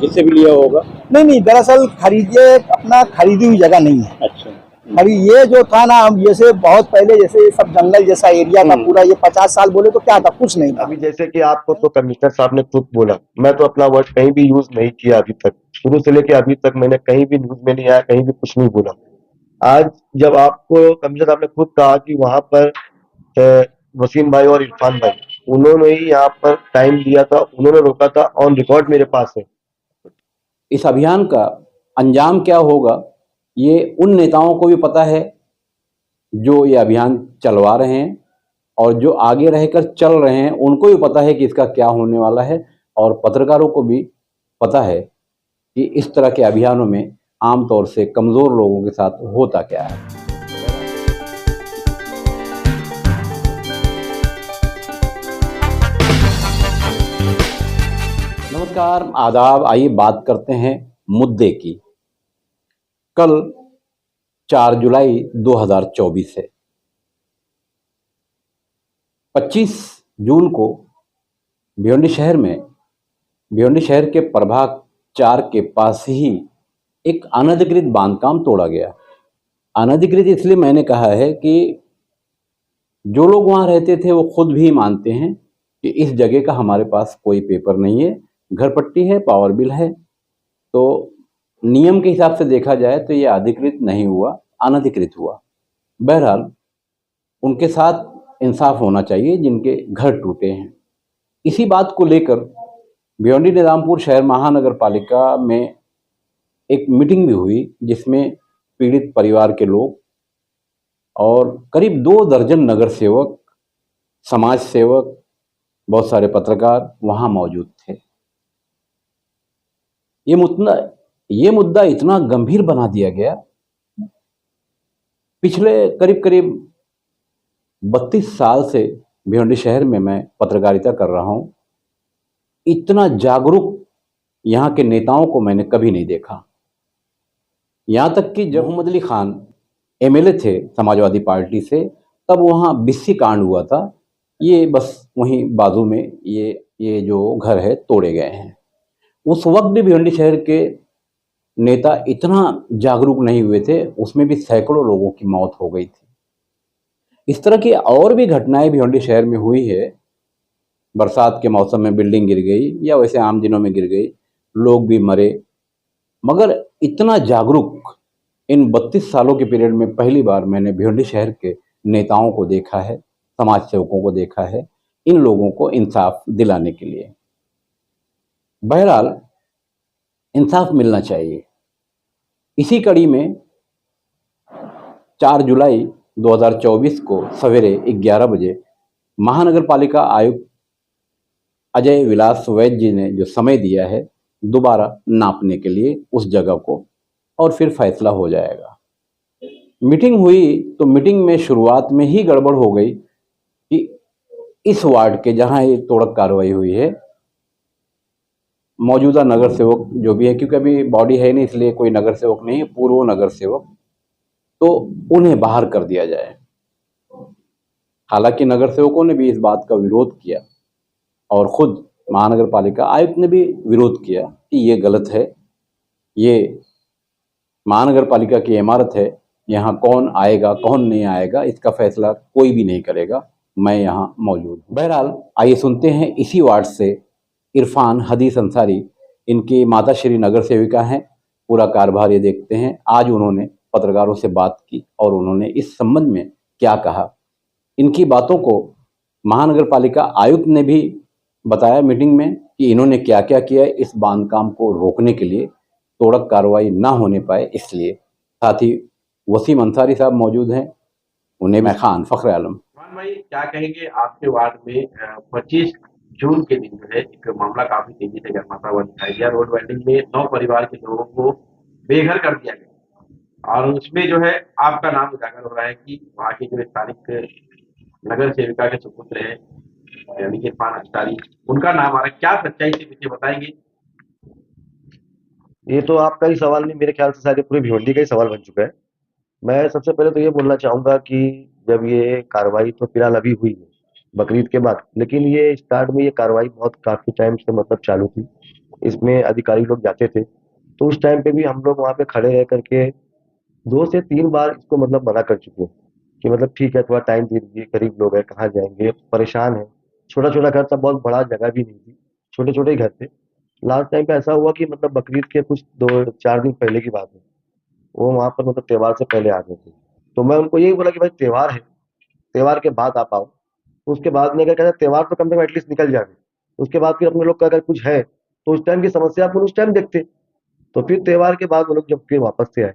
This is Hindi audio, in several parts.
जिससे भी लिया होगा। नहीं नहीं, दरअसल खरीदिए अपना खरीदी हुई जगह नहीं है। अच्छा। अभी ये जो था ना, हम जैसे बहुत पहले जैसे सब जंगल जैसा एरिया था पूरा, ये 50 साल बोले तो क्या था, कुछ नहीं था। अभी जैसे कि आपको तो कमिश्नर साहब ने खुद बोला, मैं तो अपना वर्ड कहीं भी यूज नहीं किया अभी तक, शुरू से लेके अभी तक मैंने कहीं भी न्यूज में नहीं आया, कहीं भी कुछ नहीं बोला। आज जब आपको कमिश्नर साहब ने खुद कहा कि वहां पर वसीम भाई और इरफान भाई, उन्होंने ही यहाँ पर टाइम दिया था, उन्होंने रोका था, ऑन रिकॉर्ड मेरे पास है। इस अभियान का अंजाम क्या होगा ये उन नेताओं को भी पता है जो ये अभियान चलवा रहे हैं, और जो आगे रहकर चल रहे हैं उनको भी पता है कि इसका क्या होने वाला है, और पत्रकारों को भी पता है कि इस तरह के अभियानों में आमतौर से कमज़ोर लोगों के साथ होता क्या है। नमस्कार, आदाब। आइए बात करते हैं मुद्दे की। कल 4 जुलाई 2024 है। 25 जून को भिवंडी शहर के प्रभाग 4 के पास ही एक अनधिकृत बांधकाम तोड़ा गया। अनधिकृत इसलिए मैंने कहा है कि जो लोग वहाँ रहते थे वो खुद भी मानते हैं कि इस जगह का हमारे पास कोई पेपर नहीं है, घर पट्टी है, पावर बिल है, तो नियम के हिसाब से देखा जाए तो ये अधिकृत नहीं हुआ, अनधिकृत हुआ। बहरहाल उनके साथ इंसाफ होना चाहिए जिनके घर टूटे हैं। इसी बात को लेकर भिवंडी निजामपुर शहर महानगर पालिका में एक मीटिंग भी हुई, जिसमें पीड़ित परिवार के लोग और करीब 2 दर्जन नगर सेवक, समाज सेवक, बहुत सारे पत्रकार वहां मौजूद थे। ये मुद्दा इतना गंभीर बना दिया गया। पिछले करीब करीब 32 साल से भिवंडी शहर में मैं पत्रकारिता कर रहा हूं। इतना जागरूक यहाँ के नेताओं को मैंने कभी नहीं देखा। यहाँ तक कि जब मोहम्मद अली खान एमएलए थे समाजवादी पार्टी से, तब वहाँ बिस्सी कांड हुआ था। ये बस वहीं बाजू में ये जो घर है तोड़े गए हैं। उस वक्त भी भिवंडी शहर के नेता इतना जागरूक नहीं हुए थे, उसमें भी सैकड़ों लोगों की मौत हो गई थी। इस तरह की और भी घटनाएं भिवंडी शहर में हुई है। बरसात के मौसम में बिल्डिंग गिर गई या वैसे आम दिनों में गिर गई, लोग भी मरे। मगर इतना जागरूक इन 32 सालों के पीरियड में पहली बार मैंने भिवंडी शहर के नेताओं को देखा है, समाज सेवकों को देखा है, इन लोगों को इंसाफ दिलाने के लिए। बहरहाल इंसाफ मिलना चाहिए। इसी कड़ी में 4 जुलाई 2024 को सवेरे 11 बजे महानगर पालिका आयुक्त अजय विलास वैद्य जी ने जो समय दिया है दोबारा नापने के लिए उस जगह को, और फिर फैसला हो जाएगा। मीटिंग हुई तो मीटिंग में शुरुआत में ही गड़बड़ हो गई कि इस वार्ड के जहां ये तोड़क कार्रवाई हुई है, मौजूदा नगर सेवक जो भी है, क्योंकि अभी बॉडी है नहीं इसलिए कोई नगर सेवक नहीं है, पूर्व नगर सेवक, तो उन्हें बाहर कर दिया जाए। हालांकि नगर सेवकों ने भी इस बात का विरोध किया और खुद महानगर पालिका आयुक्त ने भी विरोध किया कि ये गलत है, ये महानगर पालिका की इमारत है, यहाँ कौन आएगा कौन नहीं आएगा इसका फैसला कोई भी नहीं करेगा, मैं यहाँ मौजूद हूँ। बहरहाल आइए सुनते हैं इसी वार्ड से इरफान हदीस अंसारी, इनकी माता श्री नगर सेविका हैं, पूरा कारभार ये देखते हैं। आज उन्होंने पत्रकारों से बात की और उन्होंने इस संबंध में क्या कहा, इनकी बातों को महानगर पालिका आयुक्त ने भी बताया मीटिंग में कि इन्होंने क्या क्या किया इस बांधकाम को रोकने के लिए, तोड़क कार्रवाई ना होने पाए इसलिए। साथ ही वसीम अंसारी साहब मौजूद हैं, उन्हें मैं खान फखर आलम। भाई क्या कहेंगे, आपके वार्ड में 25 जून के दिन जो है एक मामला काफी तेजी से गर्माता हुआ दिखाई दिया। रोड वेल्डिंग में 9 परिवार के लोगों को बेघर कर दिया गया, और उसमें जो है आपका नाम उजागर हो रहा है कि वहाँ की जो स्थानिक नगर सेविका के सुपुत्र है यानी कि इरफान अंसारी, उनका नाम आ रहा है। क्या सच्चाई से मुझे बताएंगे? ये तो आपका ही सवाल नहीं, मेरे ख्याल से शायद पूरी भिवंडी का ही सवाल बन चुका है। मैं सबसे पहले तो ये बोलना चाहूंगा कि जब ये कार्रवाई तो फिलहाल अभी हुई है बकरीद के बाद, लेकिन ये स्टार्ट में ये कार्रवाई बहुत काफी टाइम से मतलब चालू थी। इसमें अधिकारी लोग जाते थे, तो उस टाइम पे भी हम लोग वहाँ पे खड़े रह करके 2 से 3 बार इसको मतलब मना कर चुके हैं कि मतलब ठीक है, थोड़ा टाइम दे दीजिए, गरीब लोग हैं, कहाँ जाएँगे, परेशान हैं। छोटा-छोटा घर था, बहुत बड़ा जगह भी नहीं थी, छोटे-छोटे ही घर थे। लास्ट टाइम पे ऐसा हुआ कि मतलब बकरीद के कुछ 2-4 दिन पहले की बात है, वो वहाँ पर मतलब त्योहार से पहले आ गए थे। तो मैं उनको यही बोला कि भाई त्योहार है, त्योहार के बाद आप आओ। तो उसके बाद में अगर कहते हैं त्योहार तो कम से कम एटलीस्ट निकल जाए। उसके बाद फिर अपने लोग का अगर कुछ है, तो उस टाइम की समस्या अपन उस टाइम देखते। तो फिर त्योहार के बाद वो लोग जब फिर वापस से आए,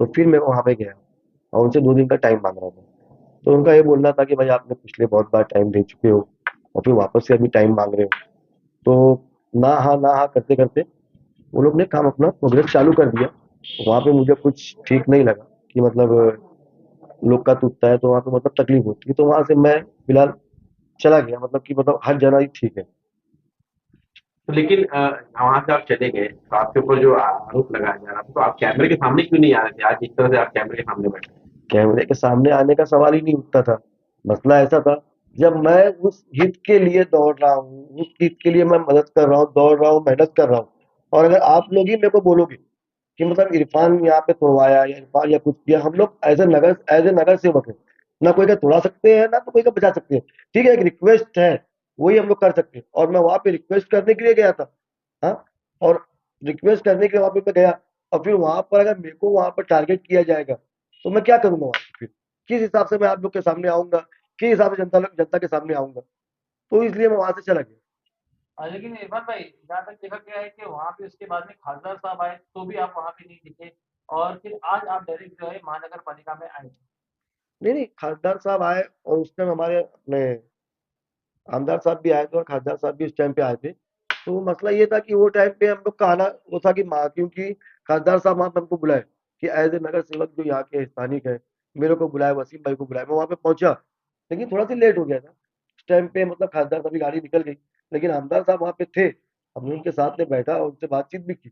तो फिर मैं वहाँ पे गया और उनसे 2 दिन का टाइम माँग रहा था। तो उनका ये बोलना था कि भाई आपने पिछले बहुत बार टाइम दे चुके हो और फिर वापस से अभी टाइम माँग रहे हो। तो ना हाँ करते-करते वो लोग ने काम अपना प्रोग्रेस चालू कर दिया। वहाँ पे मुझे कुछ ठीक नहीं लगा कि मतलब लोग का टूटता है तो वहाँ पे मतलब तकलीफ होती है। तो वहाँ से मैं फिलहाल चला गया, मतलब कि मतलब हट जाना ही ठीक है। तो लेकिन वहाँ से आप चले गए, तो आपके ऊपर जो आरोप लगाया जा रहा था, तो आप कैमरे के सामने क्यों नहीं आ रहे थे? आज जिस तरह से आप कैमरे के सामने बैठे हैं। कैमरे के सामने आने का सवाल ही नहीं उठता था। मसला ऐसा था, जब मैं उस हित के लिए दौड़ रहा हूँ, उस हित के लिए मैं मदद कर रहा हूँ, दौड़ रहा हूँ, मेहनत कर रहा हूँ, और अगर आप लोग ही मेरे को बोलोगे कि मतलब इरफान यहाँ पे तोड़वाया या इरफान या कुछ किया, हम लोग एज ए नगर सेवक है, ना कोई का तोड़ा सकते हैं ना तो कोई का बचा सकते हैं। ठीक है, एक रिक्वेस्ट है, वही हम लोग कर सकते हैं, और मैं वहां पे रिक्वेस्ट करने के लिए गया था। हाँ, और रिक्वेस्ट करने के लिए वहां पे मैं गया, और फिर वहां पर अगर मेरे को वहां पर टारगेट किया जाएगा तो मैं क्या करूंगा वहां पे? फिर किस हिसाब से मैं आप लोग के सामने आऊंगा, किस हिसाब से जनता के सामने आऊंगा? तो इसलिए मैं वहां से चला गया। लेकिन इरफान भाई, जहाँ तक देखा गया है कि वहाँ पे उसके बाद में खासदार साहब आए, तो भी आप वहाँ पे नहीं दिखे और फिर आज आप डायरेक्ट जो है महानगर पालिका में आए। नहीं नहीं, खासदार साहब आए और उस टाइम हमारे अपने आमदार साहब भी आए थे और खासदार साहब भी उस टाइम पे आए थे। तो मसला ये था कि वो टाइम पे हम लोग का आना वो था कि क्योंकि खासदार साहब वहाँ पे हमको बुलाए कि एज ए नगर सेवक जो यहाँ के स्थानिक है, मेरे को बुलाया, वसीम भाई को बुलाया, मैं वहाँ पे पहुंचा, लेकिन थोड़ा सा लेट हो गया था। उस टाइम पे मतलब खासदार साहब की गाड़ी निकल गई, लेकिन आमदार साहब वहाँ पे थे। हमने उनके साथ में बैठा और उनसे बातचीत भी की।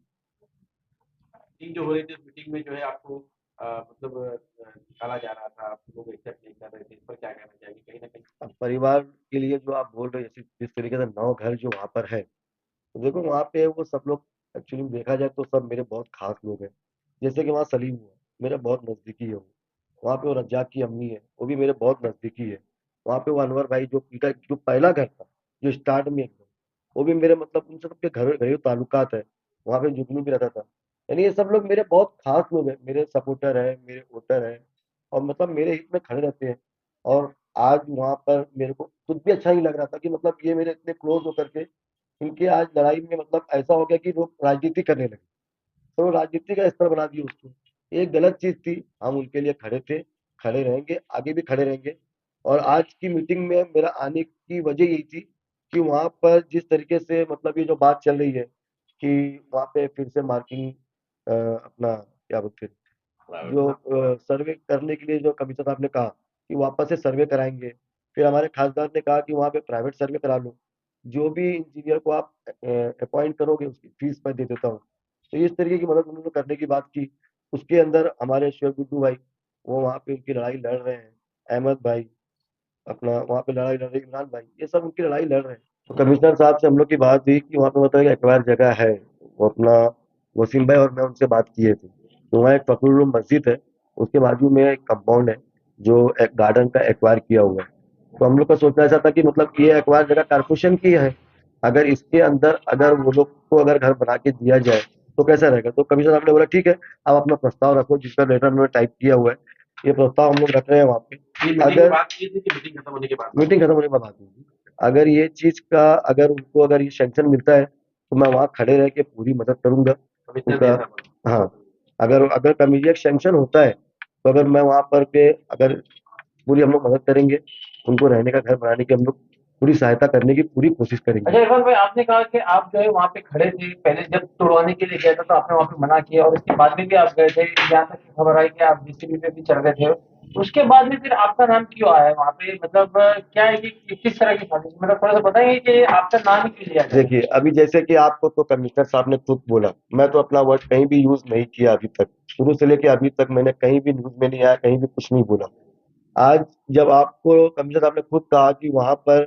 मीटिंग जो हो रही थी, उस मीटिंग में जो है आपको मतलब निकाला जा रहा था, आप लोग एक्सेप्ट नहीं कर रहे थे, इस पर क्या कहना चाहिए? कहीं न कहीं अब परिवार के लिए जो आप बोल रहे हो, जैसे जिस तरीके से 9 घर जो वहाँ पर है, तो देखो वहाँ पे वो सब लोग एक्चुअली में देखा जाए तो सब मेरे बहुत खास लोग हैं। जैसे कि वहाँ सलीम हुआ, मेरा बहुत नज़दीकी है वो। वहाँ पे वो रज्जाक की अम्मी है, वो भी मेरे बहुत नज़दीकी है। वहाँ पे वो अनवर भाई जो पहला घर था, जो स्टार्ट में एकदम, वो भी मेरे मतलब उनसे सबके घरेलू ताल्लुकात है। वहाँ पे जुगनू भी रहता था। यानी ये सब लोग मेरे बहुत खास लोग हैं, मेरे सपोर्टर हैं, मेरे वोटर हैं, और मतलब मेरे हित में खड़े रहते हैं। और आज वहाँ पर मेरे को खुद भी अच्छा नहीं लग रहा था कि मतलब ये मेरे इतने क्लोज होकर के इनके आज लड़ाई में मतलब ऐसा हो गया कि लोग राजनीति करने लगे। तो राजनीति का स्तर बना दिया उसको। ये गलत चीज़ थी, हम उनके लिए खड़े थे, खड़े रहेंगे, आगे भी खड़े रहेंगे। और आज की मीटिंग में मेरा आने की वजह यही थी कि वहाँ पर जिस तरीके से मतलब ये जो बात चल रही है कि वहाँ पे फिर से मार्किंग अपना क्या बोलते हैं, जो सर्वे करने के लिए जो कमिश्नर साहब ने कहा कि वापस से सर्वे कराएँगे। फिर हमारे खासदार ने कहा कि वहाँ पे प्राइवेट सर्वे करा लो। जो भी इंजीनियर को आप अपॉइंट करोगे उसकी फीस मैं दे देता हूँ। तो इस तरीके की मदद उन्होंने करने की बात की। उसके अंदर हमारे शुएब गुड्डू भाई, वो वहाँ पे उनकी लड़ाई लड़ रहे हैं। अहमद भाई, अपना वहाँ पे लड़ाई लड़ रहे हैं, इमरान भाई, ये सब उनकी लड़ाई लड़ रहे हैं। तो कमिश्नर साहब से हम लोग की बात हुई कि वहाँ पे मतलब एक एक्वायर जगह है, वो अपना वसीम भाई और मैं उनसे बात किए थे। तो वहाँ एक फखरुल मस्जिद है, उसके बाजू में एक कंपाउंड है, जो एक गार्डन का एक्वायर किया हुआ है। तो हम लोग का सोचना ऐसा था कि मतलब ये एक्वायर जगह कारपोरेशन की है, अगर इसके अंदर अगर वो लोग को अगर घर बना के दिया जाए तो कैसा रहेगा? तो कमिश्नर साहब ने बोला ठीक है, आप अपना प्रस्ताव रखो, जिसका लेटर उन्होंने टाइप किया हुआ है, ये प्रस्ताव हम लोग रख रहे हैं वहाँ पे। ये मीटिंग में अगर बात की थी कि मीटिंग खत्म होने के बाद? मीटिंग खत्म होने के बाद बात होगी। अगर ये चीज का अगर उनको अगर ये सैंक्शन मिलता है तो मैं वहाँ खड़े रह के पूरी मदद करूंगा कमिश्नर उनका। ने ऐसा बोला। हाँ, अगर अगर कमीडियक सैंक्शन होता है तो अगर मैं वहाँ पर के अगर पूरी हम लोग मदद करेंगे, उनको रहने का घर बनाने की हम लोग पूरी सहायता करने की पूरी कोशिश अच्छा करेंगे। इरफान भाई, आपने कहा कि आप जो है वहाँ पे खड़े थे, पहले जब तुड़वाने के लिए गया था तो आपने वहाँ पे मना किया और उसके बाद में भी आप गए थे, यहाँ तक की खबर आई कि आप डीसीपी पे भी चढ़ गए थे। उसके बाद में फिर आपका नाम क्यों आया है वहाँ पे? मतलब क्या है कि किस तरह की साजिश, मतलब थोड़ा सा बताएंगे कि आपका नाम ही क्यों लिया गया? देखिए, अभी जैसे कि आपको तो कमिश्नर साहब ने खुद बोला, मैं तो अपना वर्ड कहीं भी यूज नहीं किया अभी तक। शुरू से लेके अभी तक मैंने कहीं भी न्यूज में नहीं आया, कहीं भी कुछ नहीं बोला। आज जब आपको कमिश्नर साहब ने खुद कहा कि वहां पर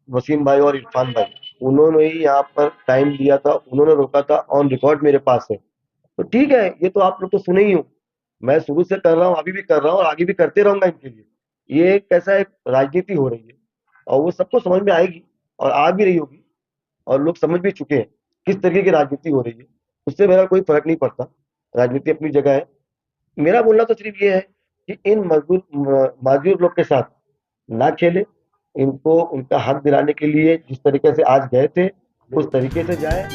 वसीम भाई और इरफान भाई उन्होंने ही यहाँ पर टाइम लिया था, उन्होंने रोका था, ऑन रिकॉर्ड मेरे पास है। तो ठीक है, ये तो आप लोग तो सुने ही हो, मैं शुरू से कर रहा हूँ, अभी भी कर रहा हूँ और आगे भी करते रहूंगा इनके लिए। ये कैसा एक राजनीति हो रही है और वो सबको समझ में आएगी और आ भी रही होगी और लोग समझ भी चुके हैं किस तरीके की राजनीति हो रही है। उससे मेरा कोई फर्क नहीं पड़ता, राजनीति अपनी जगह है। मेरा बोलना तो सिर्फ ये है कि इन मजदूर लोग के साथ ना खेले, इनको उनका हक दिलाने के लिए जिस तरीके से आज गए थे उस तरीके से जाए।